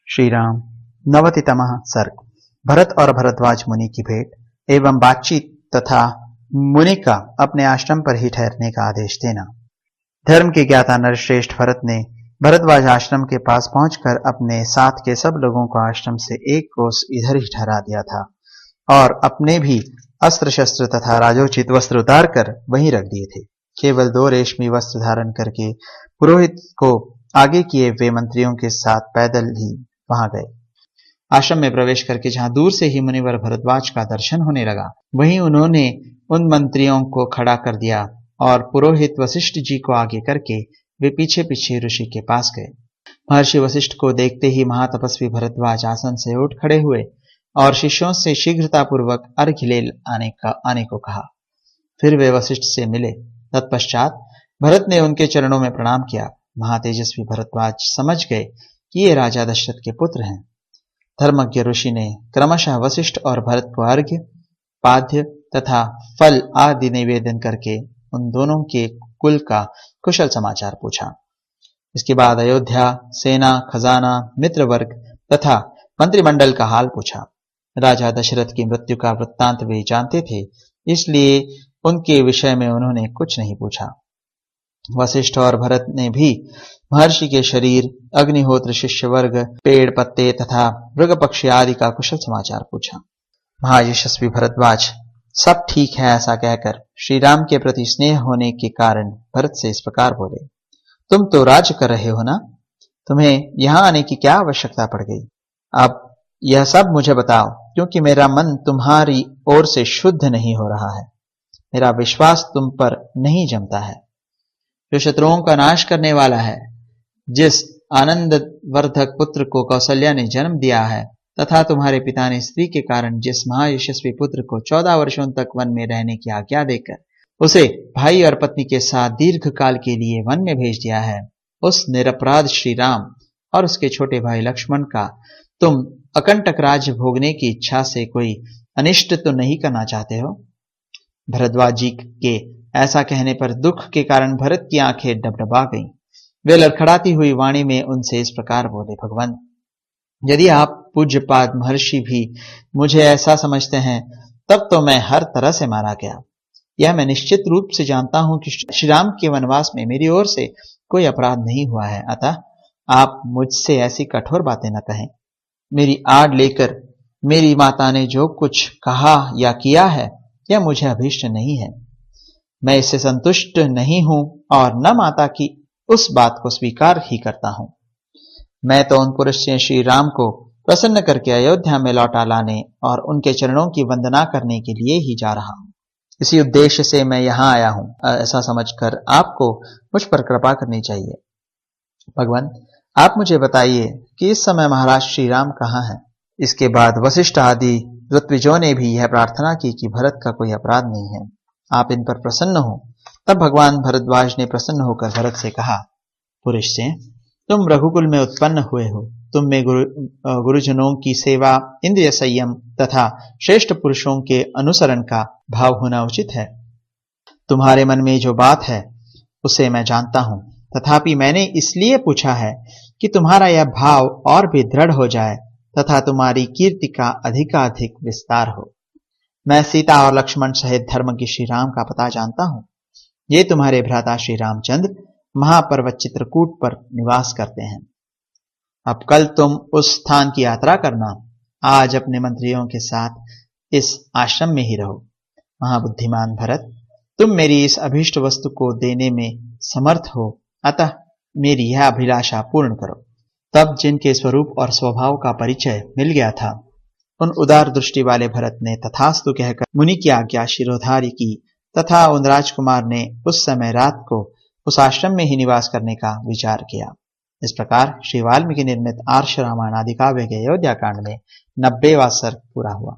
श्री राम। नवतितमः सर्ग। भरत और भरद्वाज मुनि की भेंट एवं बातचीत तथा मुनि का अपने आश्रम पर ही ठहरने का आदेश देना। धर्म के ज्ञाता नरश्रेष्ठ भरत ने भरद्वाज आश्रम के पास पहुंचकर अपने साथ के सब लोगों को आश्रम से एक कोस इधर ही ठहरा दिया था और अपने भी अस्त्र शस्त्र तथा राजोचित वस्त्र उतार कर वहीं रख दिए थे। केवल 2 रेशमी वस्त्र धारण करके पुरोहित को आगे किए वे मंत्रियों के साथ पैदल ही वहां गए। आश्रम में प्रवेश करके जहां दूर से ही मुनिवर भरद्वाज का दर्शन होने लगा, वहीं उन्होंने उन मंत्रियों को खड़ा कर दिया और पुरोहित वशिष्ठ जी को आगे करके वे पीछे पीछे ऋषि के पास गए। महर्षि वशिष्ठ को देखते ही महातपस्वी भरद्वाज आसन से उठ खड़े हुए और शिष्यों से शीघ्रतापूर्वक अर्घ्य ले आने को कहा। फिर वे वशिष्ठ से मिले। तत्पश्चात भरत ने उनके चरणों में प्रणाम किया। महातेजस्वी भरद्वाज समझ गए कि ये राजा दशरथ के पुत्र हैं। धर्मज्ञ ऋषि ने क्रमशः वशिष्ठ और भरत को अर्घ्य, पाद्य तथा फल आदि निवेदन करके उन दोनों के कुल का कुशल समाचार पूछा। इसके बाद अयोध्या, सेना, खजाना, मित्र वर्ग तथा मंत्रिमंडल का हाल पूछा। राजा दशरथ की मृत्यु का वृत्तांत वे जानते थे, इसलिए उनके विषय में उन्होंने कुछ नहीं पूछा। वशिष्ठ और भरत ने भी महर्षि के शरीर, अग्निहोत्र, शिष्य वर्ग, पेड़ पत्ते तथा मृग पक्षी आदि का कुशल समाचार पूछा। महायशस्वी भरद्वाज सब ठीक है ऐसा कहकर श्री राम के प्रति स्नेह होने के कारण भरत से इस प्रकार बोले, तुम तो राज्य कर रहे हो ना, तुम्हें यहां आने की क्या आवश्यकता पड़ गई? अब यह सब मुझे बताओ, क्योंकि मेरा मन तुम्हारी ओर से शुद्ध नहीं हो रहा है। मेरा विश्वास तुम पर नहीं जमता है। जो शत्रुओं का नाश करने वाला है, जिस आनंद वर्धक पुत्र को कौशल्या ने जन्म दिया है तथा तुम्हारे पिता ने स्त्री के कारण जिस महायशस्वी पुत्र को 14 वर्षों तक वन में रहने की आज्ञा देकर उसे भाई और पत्नी के साथ दीर्घ काल के लिए वन में भेज दिया है, उस निरपराध श्री राम और उसके छोटे भाई लक्ष्मण का तुम अकंटक राज्य भोगने की इच्छा से कोई अनिष्ट तो नहीं करना चाहते हो? भरद्वाज जी के ऐसा कहने पर दुख के कारण भरत की आंखें डबडबा गईं। वे लड़खड़ाती हुई वाणी में उनसे इस प्रकार बोले, भगवान, यदि आप पूज्यपाद महर्षि भी मुझे ऐसा समझते हैं, तब तो मैं हर तरह से मारा गया। यह मैं निश्चित रूप से जानता हूं कि श्री राम के वनवास में मेरी ओर से कोई अपराध नहीं हुआ है, अतः आप मुझसे ऐसी कठोर बातें न कहें। मेरी आड़ लेकर मेरी माता ने जो कुछ कहा या किया है, यह मुझे अभीष्ट नहीं है। मैं इससे संतुष्ट नहीं हूं और न माता की उस बात को स्वीकार ही करता हूं। मैं तो उन पुरुष से श्री राम को प्रसन्न करके अयोध्या में लौटा लाने और उनके चरणों की वंदना करने के लिए ही जा रहा हूं। इसी उद्देश्य से मैं यहां आया हूं। ऐसा समझकर आपको मुझ पर कृपा करनी चाहिए। भगवान, आप मुझे बताइए कि इस समय महाराज श्री राम कहाँ हैं? इसके बाद वशिष्ठ आदि ऋत्विजों ने भी यह प्रार्थना की कि भरत का कोई अपराध नहीं है, आप इन पर प्रसन्न हो। तब भगवान भरद्वाज ने प्रसन्न होकर भरत से कहा, पुरुष से, तुम रघुकुल में उत्पन्न हुए हो। तुम में गुरुजनों की सेवा, इंद्रिय संयम तथा श्रेष्ठ पुरुषों के अनुसरण का भाव होना उचित है। तुम्हारे मन में जो बात है उसे मैं जानता हूं, तथापि मैंने इसलिए पूछा है कि तुम्हारा यह भाव और भी दृढ़ हो जाए तथा तुम्हारी कीर्ति का अधिकाधिक विस्तार हो। मैं सीता और लक्ष्मण सहित धर्मज्ञ श्री राम का पता जानता हूं। ये तुम्हारे भ्राता श्री रामचंद्र महापर्वत चित्रकूट पर निवास करते हैं। अब कल तुम उस स्थान की यात्रा करना। आज अपने मंत्रियों के साथ इस आश्रम में ही रहो। महाबुद्धिमान भरत, तुम मेरी इस अभीष्ट वस्तु को देने में समर्थ हो, अतः मेरी यह अभिलाषा पूर्ण करो। तब जिनके स्वरूप और स्वभाव का परिचय मिल गया था, उन उदार दृष्टि वाले भरत ने तथास्तु कहकर मुनि की आज्ञा शिरोधार्य की तथा उन राजकुमार ने उस समय रात को उस आश्रम में ही निवास करने का विचार किया। इस प्रकार श्री वाल्मीकि निर्मित आर्ष रामायण आदि काव्य के अयोध्या कांड में 90वां सर्ग पूरा हुआ।